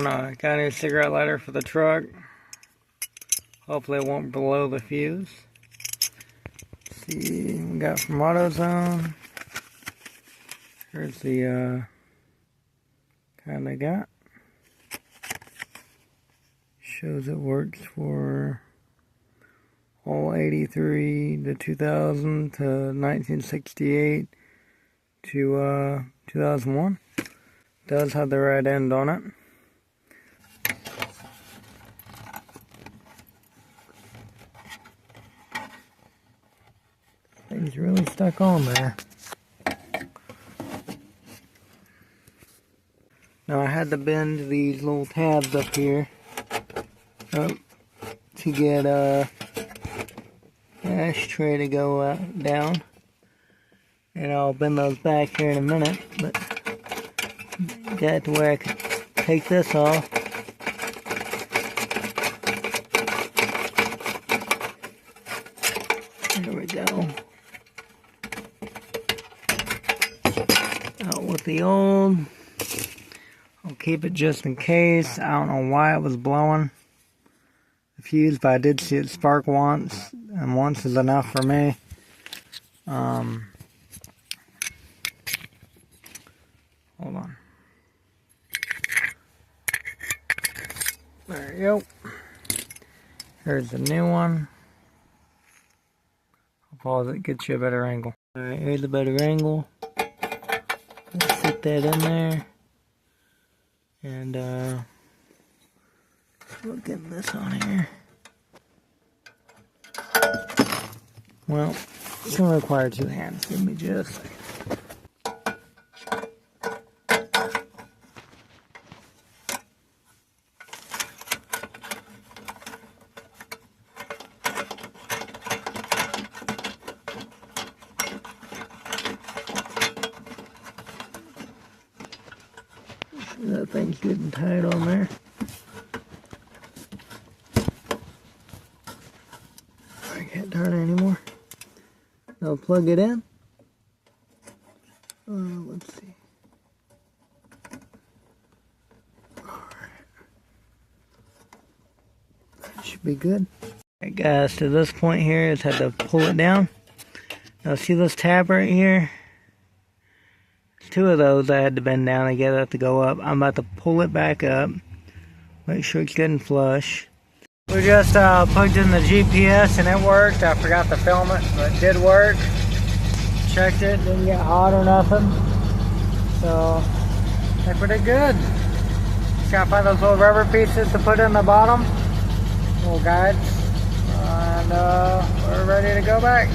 on got a new cigarette lighter for the truck. Hopefully it won't blow the fuse. Let's see, we got from AutoZone. Here's the kind I got. Shows it works for all 83 to 2000 to 1968 to 2001. Does have the right end on it. Thing's really stuck on there. Now I had to bend these little tabs up here up to get a ashtray to go down, and I'll bend those back here in a minute, but got to where I could take this off. There we go. Out with the old. I'll keep it just in case. I don't know why it was blowing the fuse, but I did see it spark once, and once is enough for me. Hold on. There you go. Here's the new one. I'll pause it, get you a better angle. Alright, here's a better angle. Let's stick that in there. And we'll get this on here. Well, it's going to require two hands. Give me just a second. That thing's good and tight on there. I can't turn it anymore. Now plug it in. Let's see. Alright. That should be good. Alright guys, to this point here, just had to pull it down. Now see this tab right here? Two of those I had to bend down to get it to go up. I'm about to pull it back up. Make sure it's good and flush. We just plugged in the GPS and it worked. I forgot to film it, but it did work. Checked it, didn't get hot or nothing. So, I think we did good. Just gotta find those little rubber pieces to put in the bottom. Little guides. And we're ready to go back.